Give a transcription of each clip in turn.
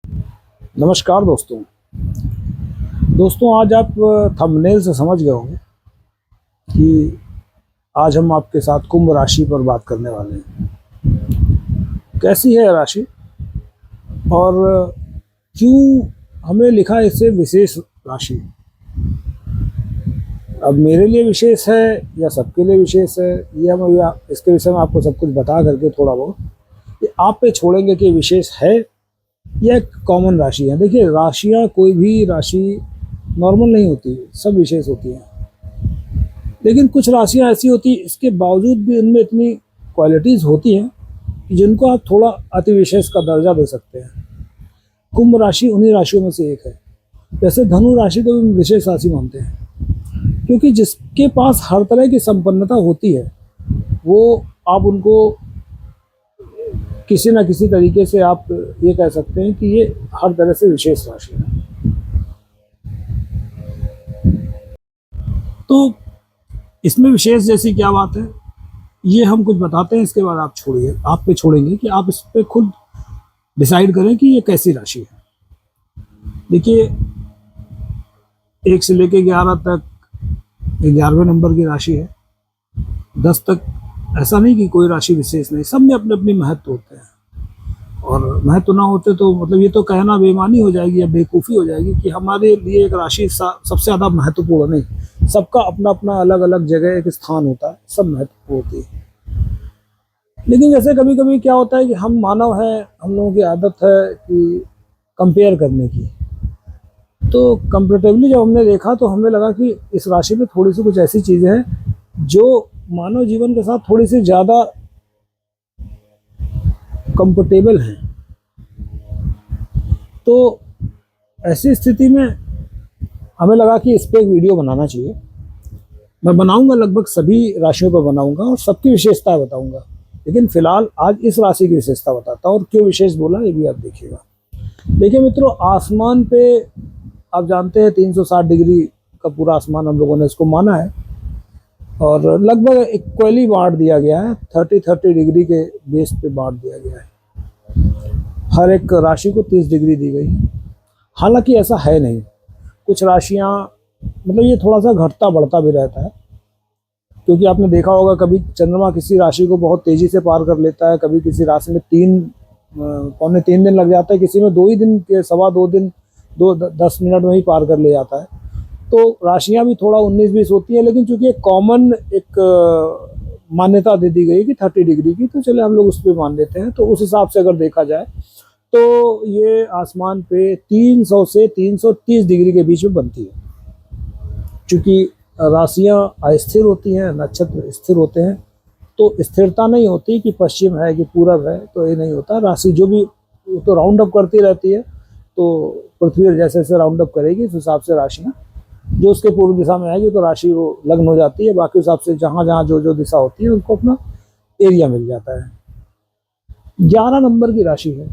नमस्कार दोस्तों। आज आप थंबनेल से समझ गए होंगे कि आज हम आपके साथ कुंभ राशि पर बात करने वाले हैं। कैसी है राशि और क्यों हमने लिखा है इसे विशेष राशि। अब मेरे लिए विशेष है या सबके लिए विशेष है, ये हम या इसके विषय में आपको सब कुछ बता करके थोड़ा बहुत कि आप पे छोड़ेंगे कि विशेष है या एक कॉमन राशि है। देखिए, राशियाँ कोई भी राशि नॉर्मल नहीं होती, सब विशेष होती हैं। लेकिन कुछ राशियां ऐसी होती हैं, इसके बावजूद भी उनमें इतनी क्वालिटीज़ होती हैं कि जिनको आप थोड़ा अति विशेष का दर्जा दे सकते हैं। कुंभ राशि उन्हीं राशियों में से एक है। जैसे धनु राशि को भी विशेष राशि मानते हैं, क्योंकि जिसके पास हर तरह की संपन्नता होती है वो आप उनको किसी न किसी तरीके से आप ये कह सकते हैं कि ये हर तरह से विशेष राशि है। तो इसमें विशेष जैसी क्या बात है, ये हम कुछ बताते हैं, इसके बाद आप पे छोड़ेंगे कि आप इस पे खुद डिसाइड करें कि ये कैसी राशि है। देखिए, 1 से लेके 11 तक 11वें नंबर की राशि है। 10 तक ऐसा नहीं कि कोई राशि विशेष नहीं, सब में अपने अपने महत्व होते हैं। और महत्व ना होते तो मतलब ये तो कहना बेईमानी हो जाएगी या बेवकूफ़ी हो जाएगी कि हमारे लिए एक राशि सबसे ज़्यादा महत्वपूर्ण नहीं। सबका अपना अपना अलग अलग जगह एक स्थान होता है, सब महत्वपूर्ण होती है। लेकिन जैसे कभी कभी क्या होता है कि हम मानव हैं, हम लोगों की आदत है कि कंपेयर करने की। तो कंपेरेटिवली जब हमने देखा तो हमें लगा कि इस राशि में थोड़ी सी कुछ ऐसी चीज़ें हैं जो मानव जीवन के साथ थोड़ी सी ज़्यादा कंफर्टेबल हैं। तो ऐसी स्थिति में हमें लगा कि इस पर एक वीडियो बनाना चाहिए। मैं बनाऊंगा, लगभग सभी राशियों पर बनाऊंगा और सबकी विशेषता बताऊंगा। लेकिन फिलहाल आज इस राशि की विशेषता बताता हूँ, और क्यों विशेष बोला ये भी आप देखिएगा। देखिए मित्रों, आसमान पे आप जानते हैं 360 डिग्री का पूरा आसमान हम लोगों ने इसको माना है, और लगभग इक्वली बांट दिया गया है। 30-30 डिग्री के बेस पे बांट दिया गया है। हर एक राशि को 30 डिग्री दी गई है। हालांकि ऐसा है नहीं, कुछ राशियां मतलब ये थोड़ा सा घटता बढ़ता भी रहता है, क्योंकि आपने देखा होगा कभी चंद्रमा किसी राशि को बहुत तेजी से पार कर लेता है, कभी किसी राशि में 3 दिन लग जाता है, किसी में 2 ही दिन के 2.25 दिन 10 मिनट में ही पार कर ले जाता है। तो राशियां भी थोड़ा 19-20 होती है, लेकिन चूंकि एक कॉमन मान्यता दे दी गई कि 30 डिग्री की, तो चले हम लोग उस पर मान लेते हैं। तो उस हिसाब से अगर देखा जाए तो ये आसमान पे 300 से 330 डिग्री के बीच में बनती है। चूंकि राशियां अस्थिर होती हैं, नक्षत्र स्थिर होते हैं, तो स्थिरता नहीं होती कि पश्चिम है कि पूरब है, तो ये नहीं होता। राशि जो भी तो राउंड अप करती रहती है। तो पृथ्वी जैसे जैसे राउंड अप करेगी उस हिसाब से राशियां जो उसके पूर्व दिशा में आएगी तो राशि वो लग्न हो जाती है। बाकी हिसाब से जहां जहां जो जो दिशा होती है उनको अपना एरिया मिल जाता है। 11 नंबर की राशि है।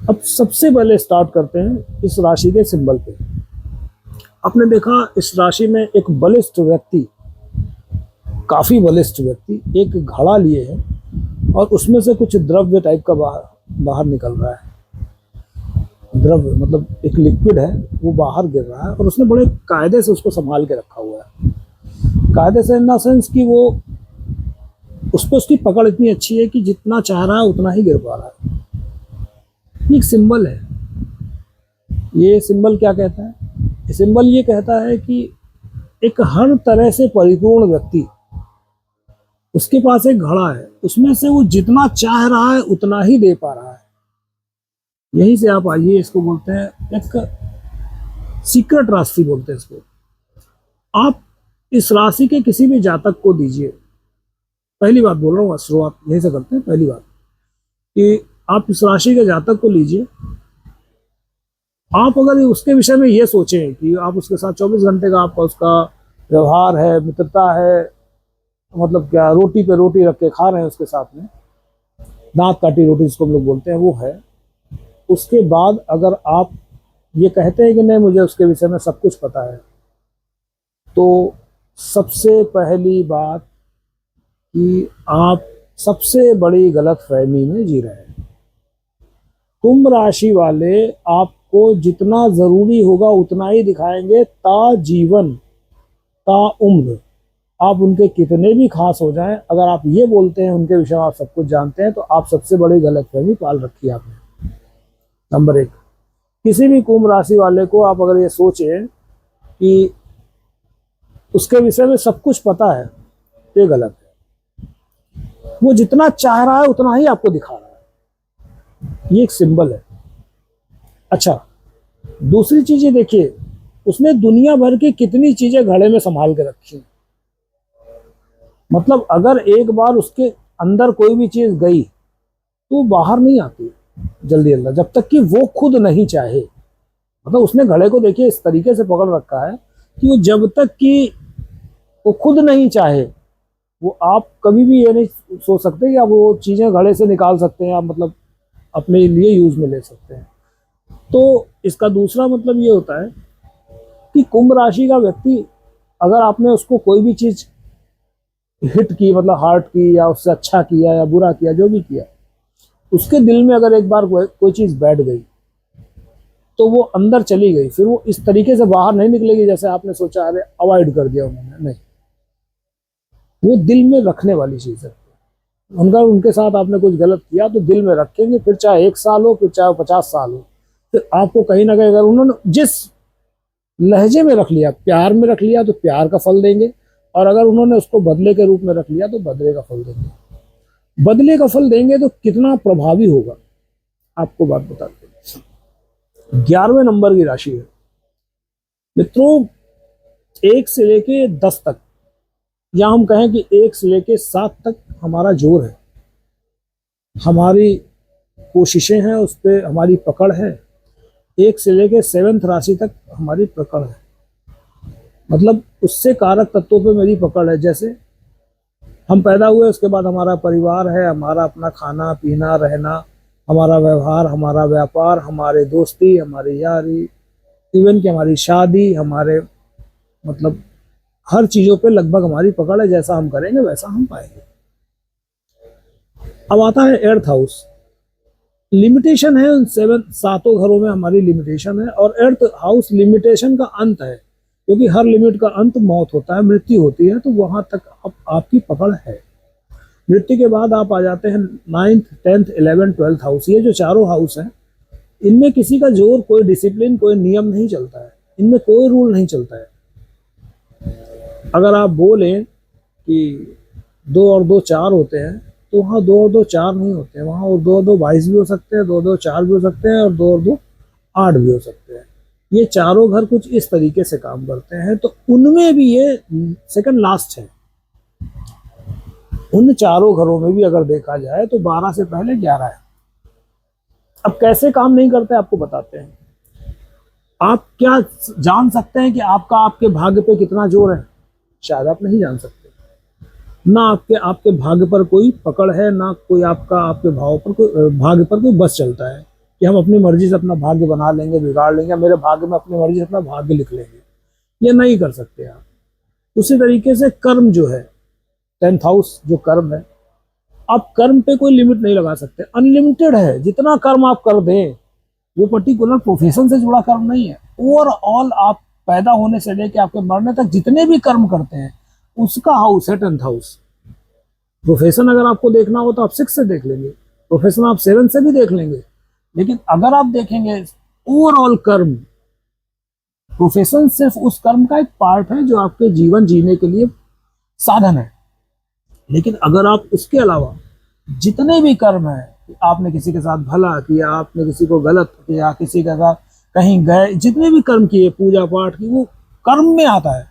अब सबसे पहले स्टार्ट करते हैं इस राशि के सिंबल पे। आपने देखा इस राशि में एक बलिष्ठ व्यक्ति, काफी बलिष्ठ व्यक्ति एक घड़ा लिए है, और उसमें से कुछ द्रव्य टाइप का बाहर निकल रहा है। द्रव्य मतलब एक लिक्विड है, वो बाहर गिर रहा है, और उसने बड़े कायदे से उसको संभाल के रखा हुआ है। कायदे से इन द सेंस कि वो उस पर उसकी पकड़ इतनी अच्छी है कि जितना चाह रहा है उतना ही गिर पा रहा है। एक सिंबल है। ये सिंबल क्या कहता है? ये सिंबल ये कहता है कि एक हर तरह से परिपूर्ण व्यक्ति, उसके पास एक घड़ा है, उसमें से वो जितना चाह रहा है उतना ही दे पा रहा है। यहीं से आप आइए, इसको बोलते हैं एक सीक्रेट राशि बोलते हैं इसको। आप इस राशि के किसी भी जातक को दीजिए, पहली बात बोल रहा हूँ, शुरुआत यहीं से करते हैं। पहली बात कि आप इस राशि के जातक को लीजिए। आप अगर उसके विषय में ये सोचें कि आप उसके साथ 24 घंटे का आपका उसका व्यवहार है, मित्रता है, मतलब क्या रोटी पे रोटी रख के खा रहे हैं उसके साथ में, दांत काटी रोटी जिसको हम लोग बोलते हैं, वो है। उसके बाद अगर आप ये कहते हैं कि नहीं मुझे उसके विषय में सब कुछ पता है, तो सबसे पहली बात कि आप सबसे बड़ी गलत फहमी में जी रहे हैं। कुंभ राशि वाले आपको जितना जरूरी होगा उतना ही दिखाएंगे, ता जीवन ता उम्र। आप उनके कितने भी खास हो जाएं, अगर आप ये बोलते हैं उनके विषय में आप सब कुछ जानते हैं, तो आप सबसे बड़ी गलतफहमी पाल रखी है आपने। नंबर एक, किसी भी कुंभ राशि वाले को आप अगर ये सोचें कि उसके विषय में सब कुछ पता है, तो ये गलत है। वो जितना चाह रहा है उतना ही आपको दिखा रहा है, ये एक सिंबल है। अच्छा, दूसरी चीज ये देखिए, उसने दुनिया भर की कितनी चीजें घड़े में संभाल के रखी। मतलब अगर एक बार उसके अंदर कोई भी चीज गई तो बाहर नहीं आती जल्दी जल्दी, जब तक कि वो खुद नहीं चाहे। मतलब उसने घड़े को देखिए इस तरीके से पकड़ रखा है कि वो जब तक कि वो खुद नहीं चाहे, वो आप कभी भी ये नहीं सोच सकते कि आप वो चीजें घड़े से निकाल सकते हैं, आप मतलब अपने लिए यूज में ले सकते हैं। तो इसका दूसरा मतलब ये होता है कि कुंभ राशि का व्यक्ति, अगर आपने उसको कोई भी चीज हिट की, मतलब हार्ट की, या उससे अच्छा किया या बुरा किया, जो भी किया, उसके दिल में अगर एक बार कोई चीज बैठ गई तो वो अंदर चली गई, फिर वो इस तरीके से बाहर नहीं निकलेगी जैसे आपने सोचा अरे अवॉइड कर दिया उन्होंने, नहीं। वो दिल में रखने वाली चीज है। उनके साथ आपने कुछ गलत किया तो दिल में रखेंगे, फिर चाहे 1 साल हो, फिर चाहे 50 साल हो, फिर आपको कहीं ना कहीं अगर उन्होंने जिस लहजे में रख लिया, प्यार में रख लिया, तो प्यार का फल देंगे, और अगर उन्होंने उसको बदले के रूप में रख लिया तो बदले का फल देंगे। बदले का फल देंगे तो कितना प्रभावी होगा आपको बात बताते हैं। 11वें नंबर की राशि है मित्रों, 1 से लेके 10 तक, या हम कहें कि 1 से लेके 7 तक हमारा जोर है, हमारी कोशिशें हैं, उस पर हमारी पकड़ है। 1 से लेके 7th राशि तक हमारी पकड़ है, मतलब उससे कारक तत्वों पे मेरी पकड़ है। जैसे हम पैदा हुए, उसके बाद हमारा परिवार है, हमारा अपना खाना पीना रहना, हमारा व्यवहार, हमारा व्यापार, हमारे दोस्ती, हमारी यारी, इवन कि हमारी शादी, हमारे मतलब हर चीजों पे लगभग हमारी पकड़ है। जैसा हम करेंगे वैसा हम पाएंगे। अब आता है 8th हाउस। लिमिटेशन है उन 7 घरों में, हमारी लिमिटेशन है, और 8th हाउस लिमिटेशन का अंत है, क्योंकि हर लिमिट का अंत मौत होता है, मृत्यु होती है। तो वहां तक आपकी पकड़ है। मृत्यु के बाद आप आ जाते हैं 9th, 10th, 11th, 12th house. ये जो चारों हाउस हैं, इनमें किसी का जोर, कोई डिसिप्लिन, कोई नियम नहीं चलता है, इनमें कोई रूल नहीं चलता है। अगर आप बोलें कि 2 और 2 4 होते हैं, तो वहाँ 2 और 2 4 नहीं होते हैं, वहाँ 2 और 2 22 भी हो सकते हैं, 2 और 2 4 भी हो सकते हैं, और 2 और 2 8 भी हो सकते हैं। ये चारों घर कुछ इस तरीके से काम करते हैं। तो उनमें भी ये सेकंड लास्ट है। उन चारों घरों में भी अगर देखा जाए तो 12 से पहले 11 है। अब कैसे काम नहीं करते आपको बताते हैं। आप क्या जान सकते हैं कि आपके भाग्य पे कितना जोर है? शायद आप नहीं जान सकते। ना आपके भाग्य पर कोई पकड़ है, ना कोई आपके भाग्य पर कोई बस चलता है कि हम अपनी मर्जी से अपना भाग्य बना लेंगे, बिगाड़ लेंगे, मेरे भाग्य में अपनी मर्जी से अपना भाग्य लिख लेंगे। ये नहीं कर सकते आप। उसी तरीके से कर्म जो है, 10th हाउस जो कर्म है, आप कर्म पे कोई लिमिट नहीं लगा सकते, अनलिमिटेड है। जितना कर्म आप कर दें, वो पर्टिकुलर प्रोफेशन से जुड़ा कर्म नहीं है, ओवरऑल आप पैदा होने से लेकर आपके मरने तक जितने भी कर्म करते हैं, उसका हाउस है 10th हाउस। प्रोफेशन अगर आपको देखना हो तो आप 6 से देख लेंगे, प्रोफेशन आप 7 से भी देख लेंगे, लेकिन अगर आप देखेंगे ओवरऑल कर्म, प्रोफेशन सिर्फ उस कर्म का एक पार्ट है जो आपके जीवन जीने के लिए साधन है। लेकिन अगर आप उसके अलावा जितने भी कर्म है, आपने किसी के साथ भला किया, आपने किसी को गलत किया, किसी के साथ कहीं गए, जितने भी कर्म किए, पूजा पाठ की, वो कर्म में आता है।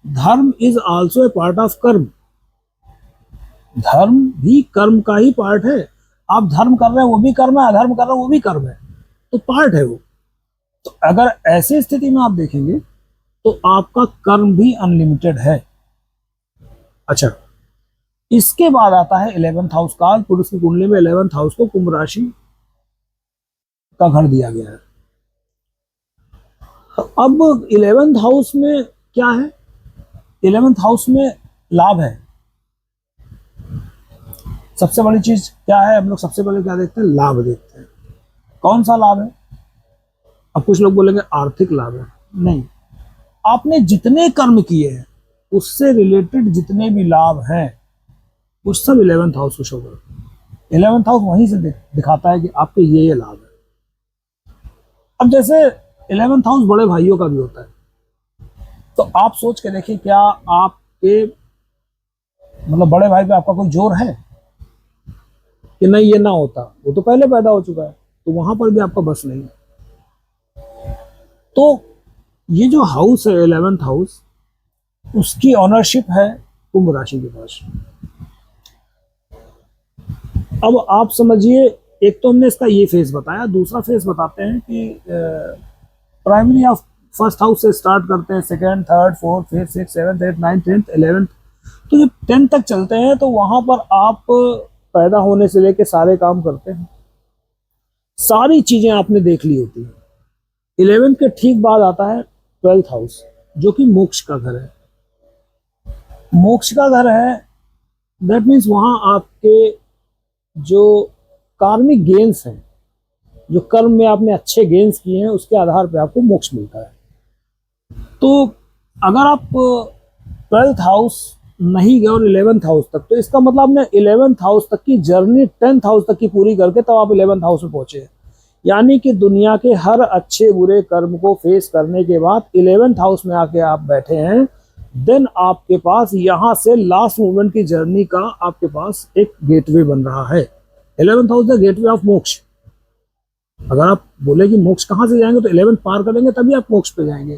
धर्म is also a part of कर्म। धर्म भी कर्म का ही पार्ट है। आप धर्म कर रहे हैं वो भी कर्म है, अधर्म कर रहे हैं वो भी कर्म है, तो पार्ट है वो। तो अगर ऐसी स्थिति में आप देखेंगे तो आपका कर्म भी अनलिमिटेड है। अच्छा, इसके बाद आता है 11th हाउस का। पुरुष की कुंडली में 11th हाउस को कुंभ राशि का घर दिया गया है। अब 11th हाउस में क्या है? 11th हाउस में लाभ है। सबसे बड़ी चीज क्या है? हम लोग सबसे पहले क्या देखते हैं? लाभ देखते हैं। कौन सा लाभ है? अब कुछ लोग बोलेंगे आर्थिक लाभ है, नहीं, आपने जितने कर्म किए हैं उससे रिलेटेड जितने भी लाभ हैं वो सब 11th हाउस को शो करते हैं। 11th हाउस वहीं से दिखाता है कि आपके ये लाभ है। अब जैसे 11th हाउस बड़े भाइयों का भी होता है, तो आप सोच के देखिए, क्या आपके मतलब बड़े भाई पे आपका कोई जोर है कि नहीं ये ना होता, वो तो पहले पैदा हो चुका है, तो वहां पर भी आपका बस नहीं है। तो ये जो हाउस है 11th हाउस, उसकी ऑनरशिप है कुंभ राशि के पास। अब आप समझिए, एक तो हमने इसका ये फेस बताया, दूसरा फेस बताते हैं कि प्राइमरी ऑफ फर्स्ट हाउस से स्टार्ट करते हैं, second, third, fourth, fifth, six, seventh, eight, ninth, 10th, 11th, तो जब 10 तक चलते हैं तो वहां पर आप पैदा होने से लेके सारे काम करते हैं, सारी चीजें आपने देख ली होती है। 11th के ठीक बाद आता है 12th हाउस, जो कि मोक्ष का घर है। मोक्ष का घर है, दैट मीन्स वहां आपके जो कार्मिक गेन्स हैं, जो कर्म में आपने अच्छे गेन्स किए हैं, उसके आधार पे आपको मोक्ष मिलता है। तो अगर आप 12th हाउस नहीं गए और 11th हाउस तक, तो इसका मतलब आपने 11th हाउस तक की जर्नी 10th हाउस तक की पूरी करके तब आप 11th हाउस में पहुंचे। यानी कि दुनिया के हर अच्छे बुरे कर्म को फेस करने के बाद 11th हाउस में आके आप बैठे हैं, देन आपके पास यहां से लास्ट मोमेंट की जर्नी का आपके पास एक गेटवे बन रहा है। 11th house the gateway of मोक्ष। अगर आप बोले कि मोक्ष कहां से जाएंगे, तो 11th पार करेंगे तभी आप मोक्ष पे जाएंगे।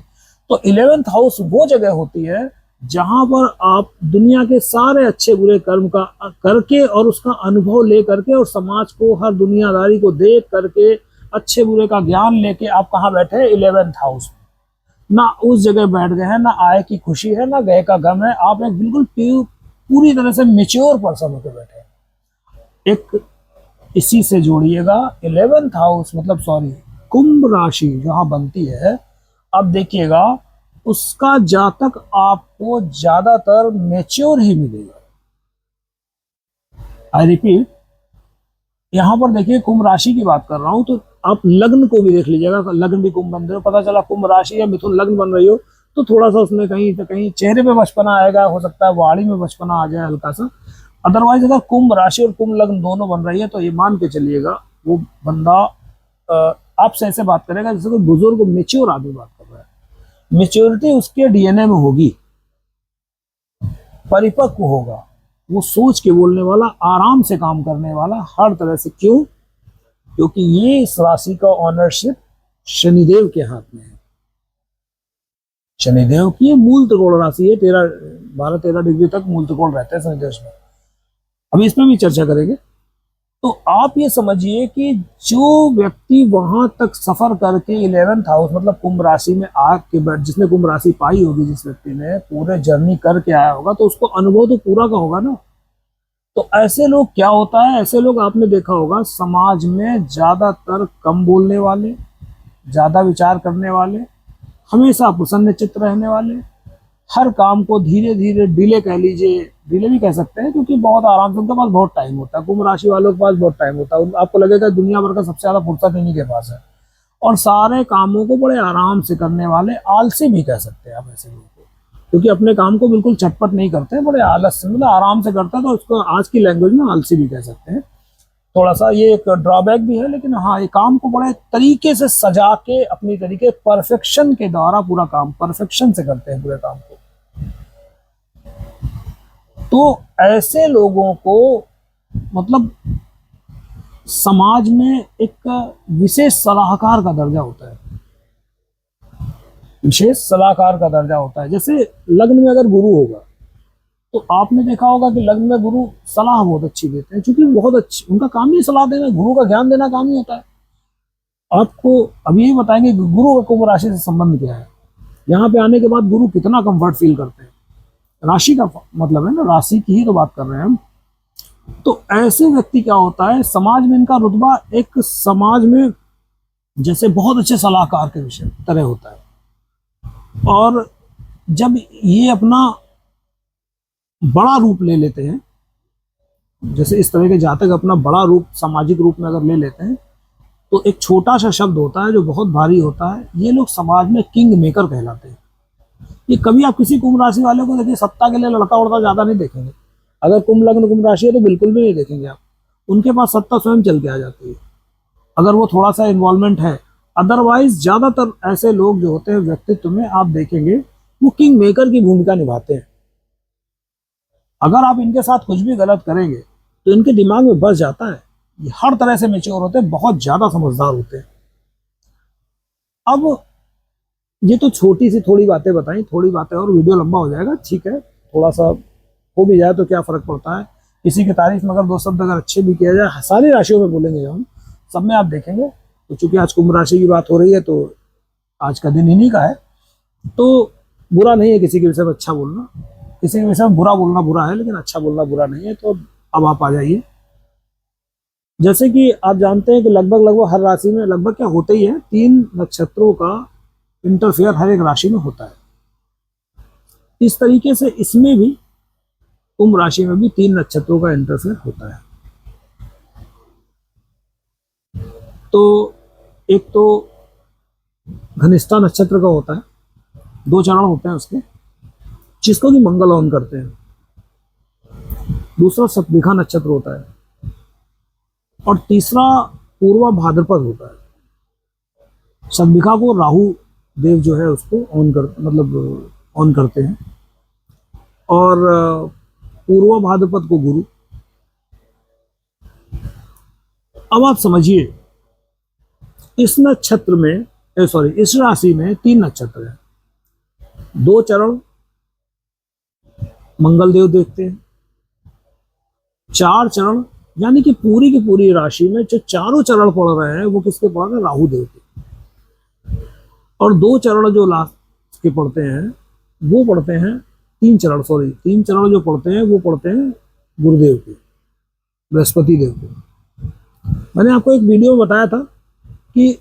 तो 11th हाउस वो जगह होती है जहां पर आप दुनिया के सारे अच्छे बुरे कर्म का करके और उसका अनुभव ले करके और समाज को, हर दुनियादारी को देख करके, अच्छे बुरे का ज्ञान लेके आप कहाँ बैठे हैं? 11th हाउस में। ना उस जगह बैठ गए हैं, ना आए की खुशी है, ना गए का गम है, आप एक बिल्कुल पूरी तरह से मेच्योर पर्सन होकर बैठे हैं। एक इसी से जोड़िएगा 11th हाउस, मतलब सॉरी, कुंभ राशि जहां बनती है, अब देखिएगा उसका जातक आपको ज्यादातर मेच्योर ही मिलेगा। आई रिपीट, यहां पर देखिए कुंभ राशि की बात कर रहा हूं, तो आप लग्न को भी देख लीजिएगा, लग्न भी कुंभ बन रहे हो, पता चला कुंभ राशि या मिथुन लग्न बन रही हो, तो थोड़ा सा उसमें कहीं तो कहीं चेहरे पे बचपना आएगा, हो सकता है वाणी में बचपना आ जाए हल्का सा। अदरवाइज अगर कुंभ राशि और कुंभ लग्न दोनों बन रही है, तो ये मान के चलिएगा वो बंदा आपसे ऐसे बात करेगा जैसे कोई बुजुर्ग मेच्योर आदमी बात कर रहा है। मेच्योरिटी उसके डीएनए में होगी, परिपक्व होगा, वो सोच के बोलने वाला, आराम से काम करने वाला, हर तरह से। क्यों? क्योंकि ये इस राशि का ऑनरशिप शनिदेव के हाथ में है। शनिदेव की मूल त्रिकोण राशि है, 12-13 डिग्री तक मूल त्रिकोण रहते हैं शनिदेव में। अभी इसमें भी चर्चा करेंगे। तो आप ये समझिए कि जो व्यक्ति वहां तक सफर करके 11th हाउस मतलब कुंभ राशि में आके बैठ, जिसने कुंभ राशि पाई होगी, जिस व्यक्ति ने पूरे जर्नी करके आया होगा, तो उसको अनुभव तो पूरा का होगा ना। तो ऐसे लोग क्या होता है, ऐसे लोग आपने देखा होगा समाज में ज्यादातर कम बोलने वाले, ज्यादा विचार करने वाले, हमेशा प्रसन्न चित्त रहने वाले, हर काम को धीरे धीरे डिले कह लीजिए, डिले भी कह सकते हैं, क्योंकि बहुत आराम से, उनके पास बहुत टाइम होता है। कुंभ राशि वालों के पास बहुत टाइम होता है, आपको लगेगा दुनिया भर का सबसे ज्यादा फुर्सत इन्हीं के पास है, और सारे कामों को बड़े आराम से करने वाले, आलसी भी कह सकते हैं आप ऐसे लोगों को, क्योंकि अपने काम को बिल्कुल चटपट नहीं करते, बड़े आलस से, मतलब आराम से करते हैं, तो उसको आज की लैंग्वेज में आलसी भी कह सकते हैं। थोड़ा सा ये एक ड्रॉबैक भी है, लेकिन हाँ, ये काम को बड़े तरीके से सजा के, अपनी तरीके, परफेक्शन के द्वारा पूरा काम परफेक्शन से करते हैं पूरे काम को। तो ऐसे लोगों को मतलब समाज में एक विशेष सलाहकार का दर्जा होता है, विशेष सलाहकार का दर्जा होता है। जैसे लग्न में अगर गुरु होगा, तो आपने देखा होगा कि लग्न में गुरु सलाह बहुत अच्छी देते हैं, क्योंकि बहुत अच्छी, उनका काम ही सलाह देना, गुरु का ज्ञान देना काम ही होता है। आपको अभी यही बताएंगे कि गुरु का कुंभ राशि से संबंध क्या है। यहाँ पे आने के बाद गुरु कितना कंफर्ट फील करते हैं, राशि का मतलब है ना, राशि की ही तो बात कर रहे हैं हम। तो ऐसे व्यक्ति क्या होता है, समाज में इनका रुतबा एक समाज में जैसे बहुत अच्छे सलाहकार के विषय तरह होता है। और जब ये अपना बड़ा रूप ले लेते हैं, जैसे इस तरह के जातक अपना बड़ा रूप सामाजिक रूप में अगर ले लेते हैं, तो एक छोटा सा शब्द होता है जो बहुत भारी होता है। ये लोग समाज में किंग मेकर कहलाते हैं। ये कभी आप किसी कुंभ राशि वाले को देखिए, सत्ता के लिए लड़ता उड़ता ज्यादा नहीं देखेंगे। अगर कुंभ लग्न कुंभ राशि है तो बिल्कुल भी नहीं देखेंगे आप। उनके पास सत्ता स्वयं चल के आ जाती है अगर वो थोड़ा सा इन्वॉल्वमेंट है। अदरवाइज ज्यादातर ऐसे लोग जो होते हैं व्यक्तित्व में आप देखेंगे वो किंग मेकर की भूमिका निभाते हैं। अगर आप इनके साथ कुछ भी गलत करेंगे तो इनके दिमाग में बस जाता है। ये हर तरह से मेच्योर होते हैं, बहुत ज्यादा समझदार होते हैं। अब ये तो छोटी सी थोड़ी बातें बताई, थोड़ी बातें और वीडियो लंबा हो जाएगा, ठीक है। थोड़ा सा हो भी जाए तो क्या फर्क पड़ता है। किसी की तारीफ में अगर दो शब्द अगर अच्छे भी किया जाए, सारी राशियों में बोलेंगे हम, सब में आप देखेंगे। तो चूंकि आज कुंभ राशि की बात हो रही है तो आज का दिन इन्हीं का है। तो बुरा नहीं है किसी के विषय में अच्छा बोलना, किसी के विषय में बुरा बोलना बुरा है, लेकिन अच्छा बोलना बुरा नहीं है। तो अब आप आ जाइए। जैसे कि आप जानते हैं कि लगभग हर राशि में लगभग क्या होता ही है, 3 नक्षत्रों का इंटरफेयर हर एक राशि में होता है। इस तरीके से इसमें भी कुंभ राशि में भी 3 नक्षत्रों का इंटरफेयर होता है। तो एक तो घनिष्ठा नक्षत्र का होता है, 2 चरण होते हैं उसके, जिसको कि मंगल ऑन करते हैं। दूसरा शतभिखा नक्षत्र होता है और तीसरा पूर्वा भाद्रपद होता है। शतभिखा को राहु देव जो है उसको ऑन करते हैं और पूर्वा भाद्रपद को गुरु। अब आप समझिए, इस नक्षत्र में इस राशि में 3 नक्षत्र हैं। 2 चरण मंगल देव देखते हैं, 4 चरण यानी कि पूरी की पूरी राशि में जो चारों चरण पड़ रहे हैं वो किसके पड़ रहे हैं? राहु देव के। और 2 चरण जो लास्ट के पड़ते हैं वो पड़ते हैं 3 चरण जो पड़ते हैं वो पड़ते हैं गुरुदेव के, बृहस्पति देव के। मैंने आपको एक वीडियो में बताया था कि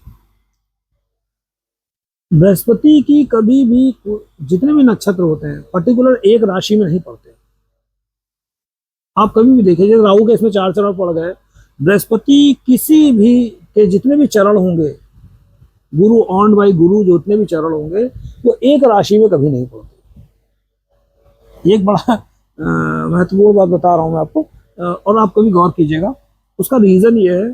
बृहस्पति की कभी भी जितने भी नक्षत्र होते हैं पर्टिकुलर एक राशि में नहीं पड़ते। आप कभी भी देखिए, जैसे राहु के इसमें 4 चरण पड़ गए, बृहस्पति किसी भी के जितने भी चरण होंगे, गुरु ऑन बाई गुरु जितने भी चरण होंगे वो एक राशि में कभी नहीं पड़ते। एक बड़ा महत्वपूर्ण बात बता रहा हूं मैं आपको, और आप कभी गौर कीजिएगा। उसका रीजन ये है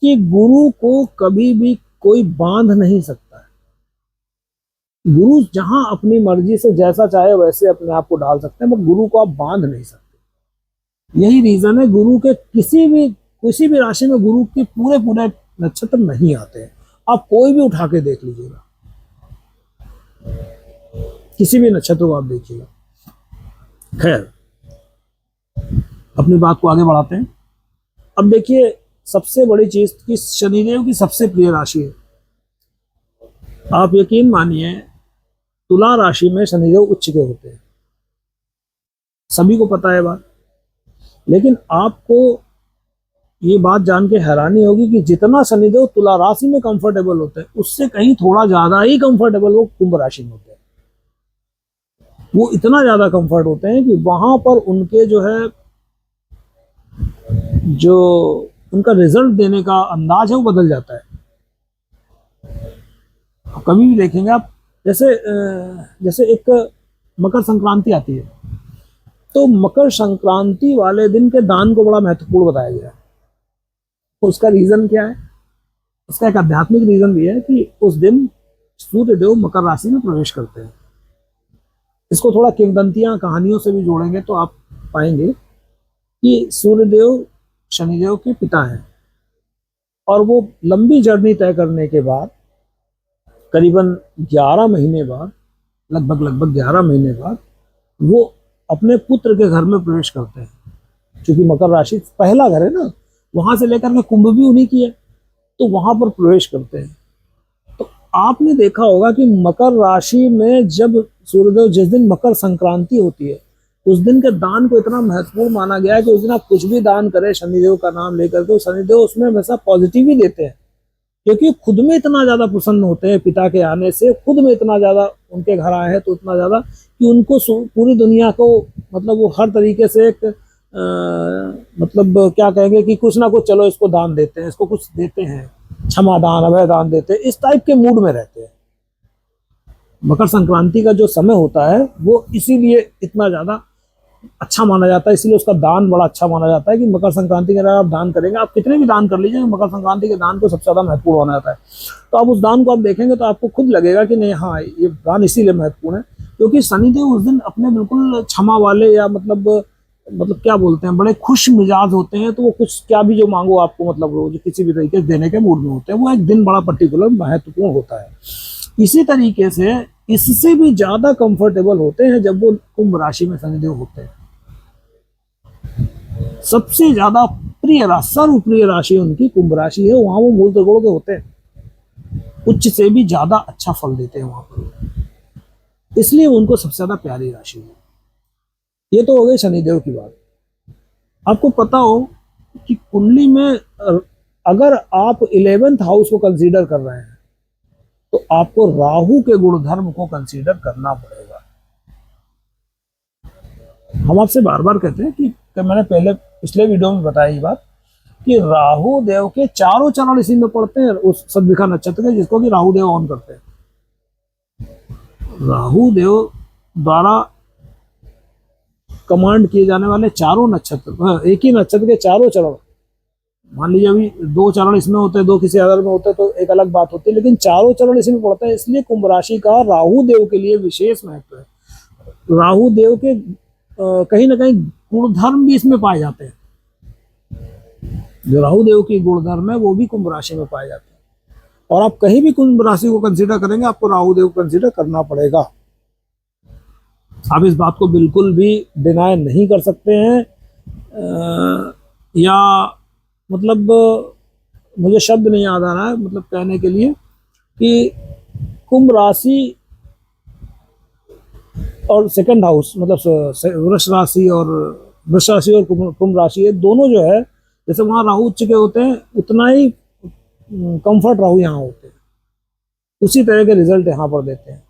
कि गुरु को कभी भी कोई बांध नहीं सकता है। गुरु जहां अपनी मर्जी से जैसा चाहे वैसे अपने आप को डाल सकते हैं, बट गुरु को आप बांध नहीं सकते। यही रीजन है गुरु के किसी भी राशि में गुरु के पूरे नक्षत्र नहीं आते हैं। आप कोई भी उठा के देख लीजिएगा, किसी भी नक्षत्र को आप देखिएगा। खैर, अपनी बात को आगे बढ़ाते हैं। अब देखिए, सबसे बड़ी चीज कि शनिदेव की सबसे प्रिय राशि है। आप यकीन मानिए, तुला राशि में शनिदेव उच्च के होते हैं, सभी को पता है बात। लेकिन आपको ये बात जान के हैरानी होगी कि जितना शनिदेव तुला राशि में कंफर्टेबल होते हैं उससे कहीं थोड़ा ज्यादा ही कंफर्टेबल वो कुंभ राशि में होते हैं। वो इतना ज्यादा कंफर्ट होते हैं कि वहां पर उनके जो उनका रिजल्ट देने का अंदाज है वो बदल जाता है। कभी भी देखेंगे आप, जैसे एक मकर संक्रांति आती है, तो मकर संक्रांति वाले दिन के दान को बड़ा महत्वपूर्ण बताया गया है। उसका रीजन क्या है? उसका एक आध्यात्मिक रीजन भी है कि उस दिन सूर्यदेव मकर राशि में प्रवेश करते हैं। इसको थोड़ा किंवदंतियां कहानियों से भी जोड़ेंगे तो आप पाएंगे कि सूर्यदेव शनिदेव के पिता हैं और वो लंबी जर्नी तय करने के बाद करीबन 11 महीने बाद, लगभग 11 महीने बाद वो अपने पुत्र के घर में प्रवेश करते हैं। क्योंकि मकर राशि पहला घर है ना, वहां से लेकर के कुंभ भी उन्हीं की है, तो वहां पर प्रवेश करते हैं। तो आपने देखा होगा कि मकर राशि में जब सूर्यदेव, जिस दिन मकर संक्रांति होती है, उस दिन के दान को इतना महत्वपूर्ण माना गया है कि उस दिन आप कुछ भी दान करें शनिदेव का नाम लेकर के, शनिदेव उसमें हमेशा पॉजिटिव ही देते हैं। क्योंकि खुद में इतना ज्यादा प्रसन्न होते हैं पिता के आने से, खुद में इतना ज्यादा उनके घर आए हैं तो इतना ज्यादा कि उनको पूरी दुनिया को मतलब वो हर तरीके से एक मतलब क्या कहेंगे कि कुछ ना कुछ चलो इसको दान देते हैं, इसको कुछ देते हैं। क्षमा दान अभय दान देते हैं, इस टाइप के मूड में रहते हैं। मकर संक्रांति का जो समय होता है वो इसीलिए इतना ज्यादा अच्छा माना जाता है, इसीलिए उसका दान बड़ा अच्छा माना जाता है कि मकर संक्रांति के अगर आप दान करेंगे, आप कितने भी दान कर लीजिए, मकर संक्रांति के दान को सबसे ज्यादा महत्वपूर्ण माना जाता है। तो आप उस दान को आप देखेंगे तो आपको खुद लगेगा कि नहीं, हाँ ये दान इसीलिए महत्वपूर्ण है क्योंकि शनिदेव उस दिन अपने बिल्कुल क्षमा वाले या मतलब क्या बोलते हैं, बड़े खुश मिजाज होते हैं। तो वो कुछ क्या भी जो मांगो आपको, मतलब रोज किसी भी तरीके से देने के मूड में होते हैं। वो एक दिन बड़ा पर्टिकुलर महत्वपूर्ण होता है। इसी तरीके से इससे भी ज्यादा कंफर्टेबल होते हैं जब वो कुंभ राशि में शनिदेव होते हैं। सबसे ज्यादा प्रिय राशि, सर्वप्रिय राशि उनकी कुंभ राशि है। वहां वो मूल त्रिकोण के होते हैं, उच्च से भी ज्यादा अच्छा फल देते हैं वहां पर, इसलिए उनको सबसे ज्यादा प्यारी राशि है। ये तो हो गई शनिदेव की बात। आपको पता हो कि कुंडली में अगर आप 11th हाउस को कंसीडर कर रहे हैं तो आपको राहु के गुणधर्म को कंसीडर करना पड़ेगा। हम आपसे बार बार कहते हैं कि मैंने पहले पिछले वीडियो में बताया ये बात कि राहु देव के चारों चरण इसी में पड़ते हैं, उस सद्विखा नक्षत्र के, जिसको कि राहु देव ऑन करते हैं। राहु देव द्वारा कमांड किए जाने वाले चारों नक्षत्र, एक ही नक्षत्र के चारों चरण, मान लीजिए अभी 2 चरण इसमें होते हैं, 2 किसी अदर में होते हैं तो एक अलग बात होती है, लेकिन चारों चरण इसमें पड़ते हैं। इसलिए कुंभ राशि का राहु देव के लिए विशेष महत्व है। राहु देव के कहीं ना कहीं गुणधर्म भी इसमें पाए जाते हैं। जो राहु देव की गुणधर्म है वो भी कुंभ राशि में पाए जाते हैं। और आप कहीं भी कुंभ राशि को कंसीडर करेंगे, आपको राहु देव को कंसीडर करना पड़ेगा। आप इस बात को बिल्कुल भी डिनाय नहीं कर सकते हैं, या मतलब मुझे शब्द नहीं याद आ रहा है मतलब कहने के लिए कि कुंभ राशि और सेकंड हाउस, मतलब वृष राशि और कुंभ राशि, ये दोनों जो है, जैसे वहां राहु उच्च के होते हैं उतना ही कंफर्ट राहु यहाँ होते हैं, उसी तरह के रिजल्ट यहाँ पर देते हैं।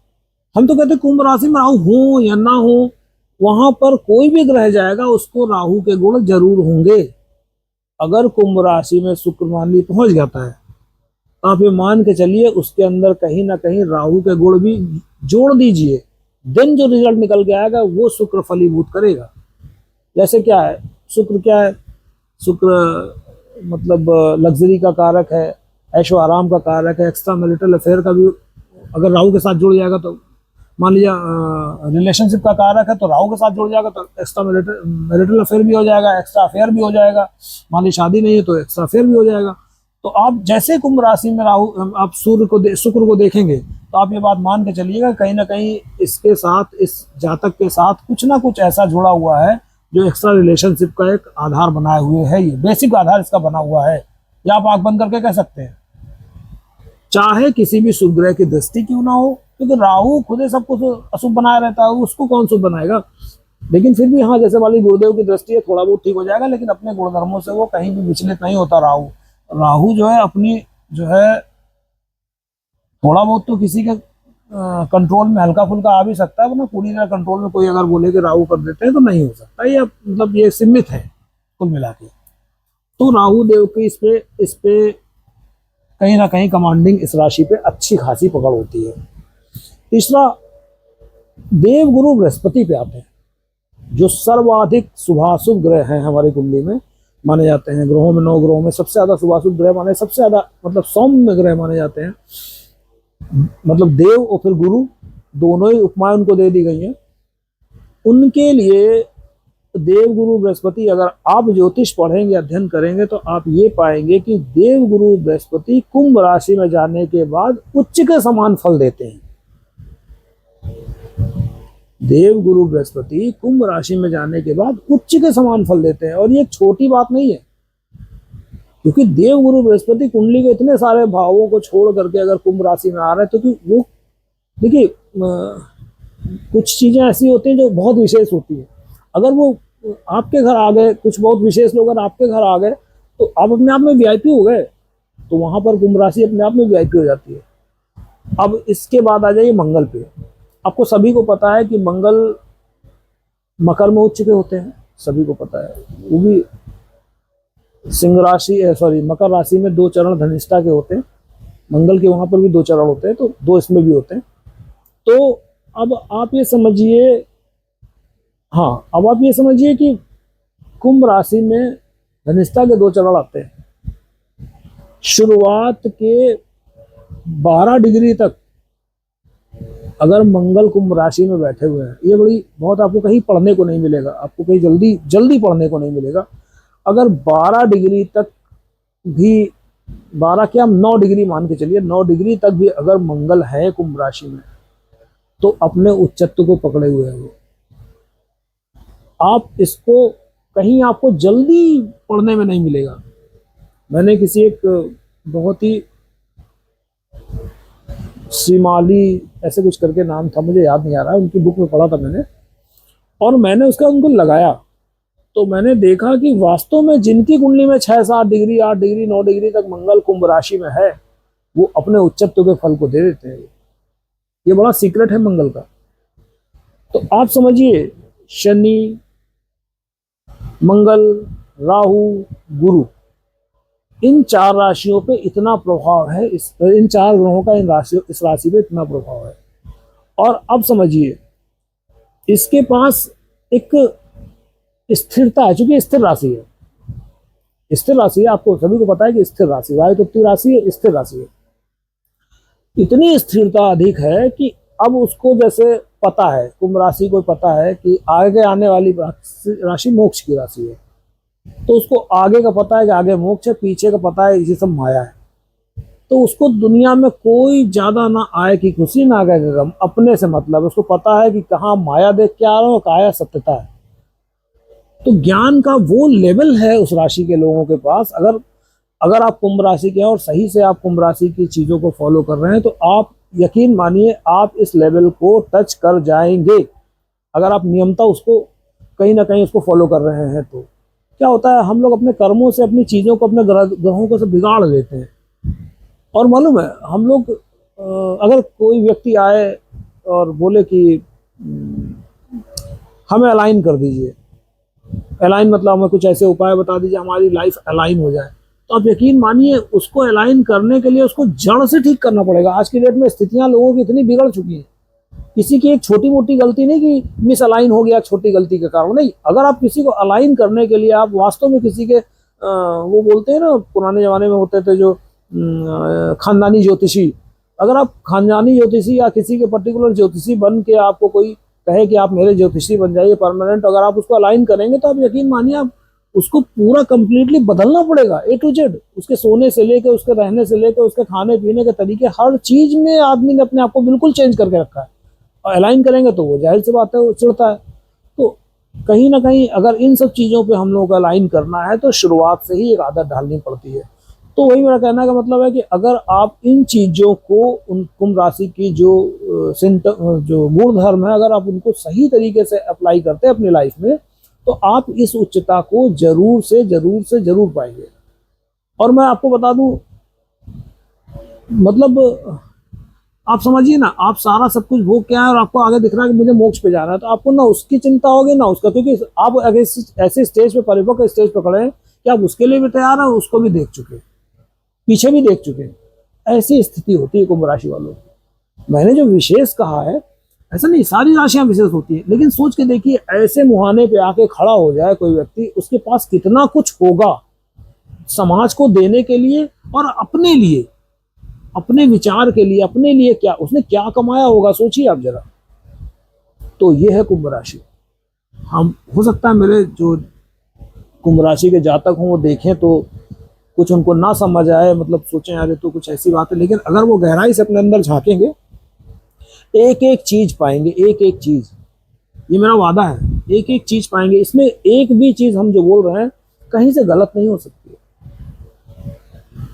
हम तो कहते हैं कुंभ राशि में राहु हो या ना हो, वहां पर कोई भी ग्रह जाएगा उसको राहु के गुण जरूर होंगे। अगर कुंभ राशि में शुक्र मान ली पहुंच जाता है तो आप ये मान के चलिए उसके अंदर कहीं ना कहीं राहु के गुण भी जोड़ दीजिए, दिन जो रिजल्ट निकल के आएगा वो शुक्र फलीभूत करेगा। जैसे क्या है शुक्र, क्या है शुक्र, मतलब लग्जरी का कारक है, ऐशो आराम का कारक है, एक्स्ट्रा मैरिटल अफेयर का भी अगर राहु के साथ जुड़ जाएगा तो, मान लीजिए रिलेशनशिप का कारक है तो राहु के साथ जुड़ जाएगा तो एक्स्ट्रा मैरिटल अफेयर भी हो जाएगा, एक्स्ट्रा अफेयर भी हो जाएगा। मान लीजिए शादी नहीं है तो एक्स्ट्रा अफेयर भी हो जाएगा। तो आप जैसे कुंभ राशि में राहु, आप शुक्र को देखेंगे तो आप ये बात मान के चलिएगा कहीं ना कहीं इसके साथ, इस जातक के साथ कुछ ना कुछ ऐसा जुड़ा हुआ है जो एक्स्ट्रा रिलेशनशिप का एक आधार बनाए हुए है। ये बेसिक आधार इसका बना हुआ है, या आप आंख बंद करके कह सकते हैं। चाहे किसी भी शुभ ग्रह की दृष्टि क्यों ना हो, क्योंकि राहु खुद ही सब कुछ अशुभ बनाया रहता है, उसको कौन शुभ बनाएगा। लेकिन फिर भी हाँ, जैसे वाली गुरुदेव की दृष्टि है, थोड़ा बहुत ठीक हो जाएगा, लेकिन अपने गुणधर्मों से वो कहीं भी विचलित नहीं होता। राहु जो है अपनी जो है थोड़ा बहुत तो किसी के कंट्रोल में हल्का फुल्का आ भी सकता है, वरना पूरी तरह कंट्रोल में कोई अगर बोले कि राहु कर देते हैं तो नहीं हो सकता। ये मतलब ये सीमित है कुल मिला के। तो राहु देव की इस पे कहीं ना कहीं कमांडिंग इस राशि पे अच्छी खासी पकड़ होती है। तीसरा, देव गुरु बृहस्पति पे आते हैं, जो सर्वाधिक शुभाशुभ ग्रह हैं हमारी कुंडली में माने जाते हैं। ग्रहों में 9 ग्रहों में सबसे ज्यादा शुभाशुभ ग्रह माने, सबसे ज्यादा मतलब सौम्य ग्रह माने जाते हैं। मतलब देव और फिर गुरु दोनों ही उपमाएं उनको दे दी गई हैं। उनके लिए देव गुरु बृहस्पति, अगर आप ज्योतिष पढ़ेंगे, अध्ययन करेंगे तो आप ये पाएंगे कि देव गुरु बृहस्पति कुंभ राशि में जाने के बाद उच्च के समान फल देते हैं। देव गुरु बृहस्पति कुंभ राशि में जाने के बाद उच्च के समान फल देते हैं। और ये छोटी बात नहीं है, क्योंकि देव गुरु बृहस्पति कुंडली के इतने सारे भावों को छोड़ करके अगर कुंभ राशि में आ रहे हैं तो कि वो देखिए, कुछ चीजें ऐसी होती हैं जो बहुत विशेष होती है। अगर वो आपके घर आ गए, कुछ बहुत विशेष लोग अगर आपके घर आ गए तो आप अपने आप में वीआईपी हो गए, तो वहां पर कुंभ राशि अपने आप में वीआईपी हो जाती है। अब इसके बाद आ जाइए मंगल पे। आपको सभी को पता है कि मंगल मकर में उच्च के होते हैं, सभी को पता है। वो भी सिंह राशि सॉरी मकर राशि में 2 चरण धनिष्ठा के होते हैं, मंगल के वहां पर भी 2 चरण होते हैं, तो 2 इसमें भी होते हैं। तो अब आप ये समझिए, हाँ अब आप ये समझिए कि कुंभ राशि में धनिष्ठा के 2 चरण आते हैं। शुरुआत के 12 डिग्री तक अगर मंगल कुंभ राशि में बैठे हुए हैं, ये बड़ी बहुत आपको कहीं पढ़ने को नहीं मिलेगा, आपको कहीं जल्दी जल्दी पढ़ने को नहीं मिलेगा। अगर 12 डिग्री तक भी, 12 क्या, 9 डिग्री मान के चलिए, 9 डिग्री तक भी अगर मंगल है कुंभ राशि में, तो अपने उच्चत्व को पकड़े हुए है वो। आप इसको कहीं आपको जल्दी पढ़ने में नहीं मिलेगा। मैंने किसी एक बहुत ही श्रीमाली ऐसे कुछ करके नाम था, मुझे याद नहीं आ रहा है, उनकी बुक में पढ़ा था मैंने, और मैंने उसका उनको लगाया, तो मैंने देखा कि वास्तव में जिनकी कुंडली में 6-7 डिग्री, 8 डिग्री, 9 डिग्री तक मंगल कुंभ राशि में है, वो अपने उच्चत्व के फल को दे देते हैं। ये बड़ा सीक्रेट है मंगल का। तो आप समझिए, शनि, मंगल, राहु, गुरु, इन 4 राशियों पे इतना प्रभाव है, इन 4 ग्रहों का इस राशि पे इतना प्रभाव है। और अब समझिए, इसके पास एक स्थिरता है, चूंकि स्थिर राशि है, स्थिर राशि है, आपको सभी को पता है कि स्थिर राशि, वायु तत्व राशि है, स्थिर राशि है। इतनी स्थिरता अधिक है कि अब उसको जैसे पता है, कुंभ राशि को पता है कि आगे आने वाली राशि मोक्ष की राशि है, तो उसको आगे का पता है कि आगे मोक्ष है, पीछे का पता है ये सब माया है। तो उसको दुनिया में कोई ज्यादा ना आए की खुशी ना आगे का गम, अपने से मतलब, उसको पता है कि कहाँ माया देख के आ रहा हूँ, कहाँ सत्यता है। तो ज्ञान का वो लेवल है उस राशि के लोगों के पास। अगर अगर आप कुंभ राशि के हैं और सही से आप कुंभ राशि की चीजों को फॉलो कर रहे हैं, तो आप यकीन मानिए आप इस लेवल को टच कर जाएंगे। अगर आप नियमता उसको कहीं ना कहीं उसको फॉलो कर रहे हैं, तो क्या होता है, हम लोग अपने कर्मों से अपनी चीजों को, अपने ग्रहों को सब बिगाड़ लेते हैं। और मालूम है, हम लोग अगर कोई व्यक्ति आए और बोले कि हमें अलाइन कर दीजिए, अलाइन मतलब हमें कुछ ऐसे उपाय बता दीजिए हमारी लाइफ अलाइन हो जाए, तो आप यकीन मानिए उसको अलाइन करने के लिए उसको जड़ से ठीक करना पड़ेगा। आज की डेट में स्थितियां लोगों की इतनी बिगड़ चुकी हैं, किसी की एक छोटी मोटी गलती नहीं कि मिस अलाइन हो गया छोटी गलती के कारण, नहीं। अगर आप किसी को अलाइन करने के लिए आप वास्तव में किसी के वो बोलते हैं ना, पुराने जमाने में होते थे जो खानदानी ज्योतिषी, अगर आप खानदानी ज्योतिषी या किसी के पर्टिकुलर ज्योतिषी बन के आपको कोई कहे कि आप मेरे ज्योतिषी बन जाइए परमानेंट, अगर आप उसको अलाइन करेंगे तो आप यकीन मानिए आप उसको पूरा कंप्लीटली बदलना पड़ेगा, A to Z। उसके सोने से लेकर, उसके रहने से लेकर, उसके खाने पीने के तरीके, हर चीज में आदमी ने अपने आप को बिल्कुल चेंज करके रखा है। और अलाइन करेंगे तो वो जाहिर सी बात है वो चिढ़ता है। तो कहीं ना कहीं अगर इन सब चीज़ों पे हम लोगों को अलाइन करना है तो शुरुआत से ही एक आदत डालनी पड़ती है। तो वही मेरा कहने का मतलब है कि अगर आप इन चीज़ों को, उन कुंभ राशि की जो गुण धर्म है, अगर आप उनको सही तरीके से अप्लाई करते हैं अपनी लाइफ में, तो आप इस उच्चता को जरूर से जरूर से जरूर पाएंगे। और मैं आपको बता दूं, मतलब आप समझिए ना, आप सारा सब कुछ भोग के आए और आपको आगे दिख रहा है कि मुझे मोक्ष पे जाना है, तो आपको ना उसकी चिंता होगी ना उसका, क्योंकि आप अगर ऐसे स्टेज पे, परिपक्व स्टेज पे खड़े हैं कि आप उसके लिए भी तैयार हैं, उसको भी देख चुके, पीछे भी देख चुके। ऐसी स्थिति होती है कुंभ राशि वालों की। मैंने जो विशेष कहा है, ऐसा नहीं सारी राशियां विशेष होती है, लेकिन सोच के देखिए, ऐसे मुहाने पे आके खड़ा हो जाए कोई व्यक्ति, उसके पास कितना कुछ होगा समाज को देने के लिए और अपने लिए, अपने विचार के लिए, अपने लिए क्या उसने क्या कमाया होगा, सोचिए आप जरा। तो ये है कुंभ राशि। हम, हो सकता है मेरे जो कुंभ राशि के जातक हों वो देखें तो कुछ उनको ना समझ आए, मतलब सोचें यार तो कुछ ऐसी बात है, लेकिन अगर वो गहराई से अपने अंदर झांकेंगे, एक एक चीज पाएंगे, एक एक चीज, ये मेरा वादा है, एक एक चीज पाएंगे। इसमें एक भी चीज हम जो बोल रहे हैं कहीं से गलत नहीं हो सकती।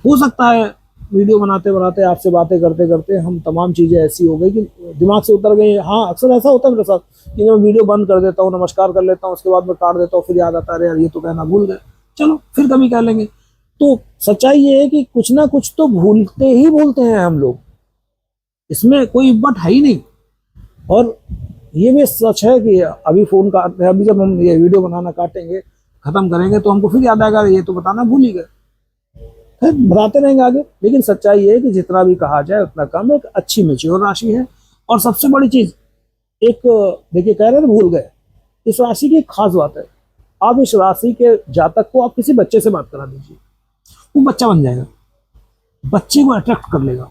हो सकता है वीडियो बनाते बनाते, आपसे बातें करते करते हम तमाम चीज़ें ऐसी हो गई कि दिमाग से उतर गई। हाँ, अक्सर ऐसा होता है मेरे साथ कि जब मैं वीडियो बंद कर देता हूँ, नमस्कार कर लेता हूँ, उसके बाद मैं काट देता हूँ, फिर याद आता है यार ये तो कहना भूल गए, चलो फिर कभी कह लेंगे। तो सच्चाई ये है कि कुछ ना कुछ तो भूलते ही भूलते हैं हम लोग, इसमें कोई बट है ही नहीं। और ये भी सच है कि अभी फ़ोन काट, अभी जब हम ये वीडियो बनाना काटेंगे खत्म करेंगे तो हमको फिर याद आएगा ये तो बताना भूल ही गए। फिर बताते रहेंगे आगे। लेकिन सच्चाई ये है कि जितना भी कहा जाए उतना कम। एक अच्छी मैच्योर राशि है। और सबसे बड़ी चीज एक, देखिए कह रहे थे भूल गए, इस राशि की एक खास बात है, आप इस राशि के जातक को आप किसी बच्चे से बात करा दीजिए, वो बच्चा बन जाएगा, बच्चे को अट्रैक्ट कर लेगा।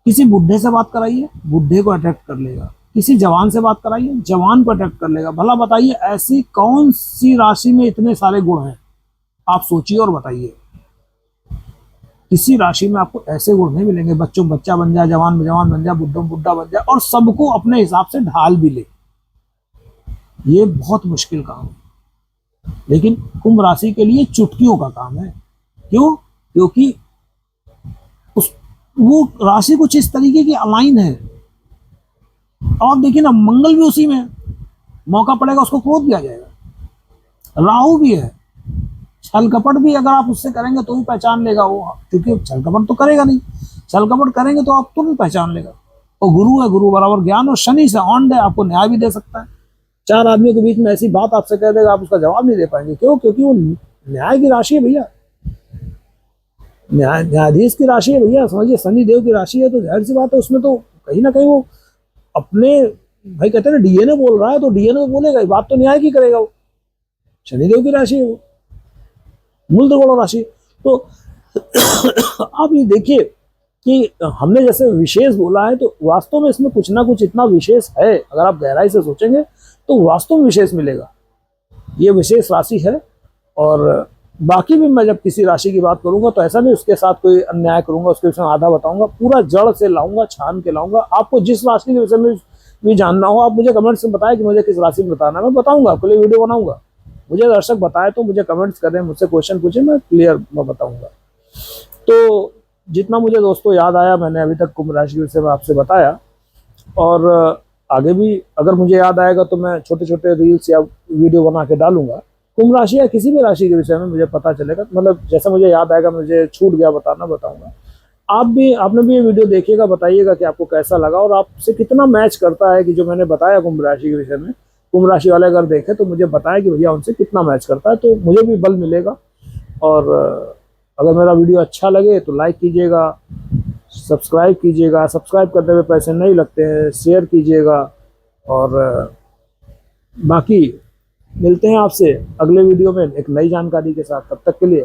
किसी बुढ़े से बात कराइए, बुढ़े को अट्रैक्ट कर लेगा। किसी जवान से बात कराइए, जवान को अट्रैक्ट कर लेगा। भला बताइए ऐसी कौन सी राशि में इतने सारे गुण हैं? आप सोचिए और बताइए। किसी राशि में आपको ऐसे गुण नहीं मिलेंगे, बच्चों बच्चा बन जाए, जवान में जवान बन जाए, बुढ़ों बुढ़ा बन जाए और सबको अपने हिसाब से ढाल भी ले। ये बहुत मुश्किल काम है, लेकिन कुंभ राशि के लिए चुटकियों का काम है। क्यों? क्योंकि वो राशि कुछ इस तरीके की अलाइन है। और देखिए ना, मंगल भी उसी में, मौका पड़ेगा उसको क्रोध भी आ जाएगा। राहु भी है, छल कपट भी अगर आप उससे करेंगे तो भी पहचान लेगा वो, क्योंकि छल कपट तो करेगा नहीं, छल कपट करेंगे तो आप तुरंत पहचान लेगा। और गुरु है, गुरु बराबर ज्ञान, और शनि से ऑन है, आपको न्याय भी दे सकता है। चार आदमियों के बीच में ऐसी बात आपसे कह देगा, आप उसका जवाब नहीं दे पाएंगे। क्यों? क्योंकि वो न्याय की राशि है भैया, न्यायाधीश की राशि है भैया। समझिए, शनि देव की राशि है, तो जाहिर सी बात है उसमें तो कहीं ना कहीं वो अपने, भाई कहते हैं ना डीएनए बोल रहा है तो डीएनए बोलेगा, बात तो न्याय की करेगा वो। शनिदेव की राशि है वो, मूल त्रिकोण राशि। तो आप ये देखिए कि हमने जैसे विशेष बोला है, तो वास्तव में इसमें कुछ ना कुछ इतना विशेष है। अगर आप गहराई से सोचेंगे तो वास्तव में विशेष मिलेगा। ये विशेष राशि है। और बाकी भी मैं जब किसी राशि की बात करूंगा तो ऐसा नहीं उसके साथ कोई अन्याय करूंगा, उसके विषय में आधा बताऊंगा, पूरा जड़ से लाऊंगा, छान के लाऊंगा। आपको जिस राशि के विषय में भी जानना हो, आप मुझे कमेंट्स में बताएं कि मुझे किस राशि में बताना है, मैं बताऊंगा, आपके लिए वीडियो बनाऊंगा। मुझे दर्शक बताए तो मुझे कमेंट्स करें, मुझसे क्वेश्चन पूछे, मैं क्लियर मैं बताऊंगा। तो जितना मुझे दोस्तों याद आया मैंने अभी तक कुंभ राशि के विषय में आपसे बताया। और आगे भी अगर मुझे याद आएगा तो मैं छोटे छोटे रील्स या वीडियो बना के डालूंगा। कुंभ राशि या किसी भी राशि के विषय में मुझे पता चलेगा, मतलब जैसे मुझे याद आएगा, मुझे छूट गया बताना, बताऊंगा। आपने भी ये वीडियो देखिएगा, बताइएगा कि आपको कैसा लगा और आपसे कितना मैच करता है कि जो मैंने बताया कुंभ राशि के विषय में। कुंभ राशि वाले अगर देखें तो मुझे बताएं कि भैया उनसे कितना मैच करता है, तो मुझे भी बल मिलेगा। और अगर मेरा वीडियो अच्छा लगे तो लाइक कीजिएगा, सब्सक्राइब कीजिएगा, सब्सक्राइब करने में पैसे नहीं लगते हैं, शेयर कीजिएगा। और बाकी मिलते हैं आपसे अगले वीडियो में एक नई जानकारी के साथ। तब तक के लिए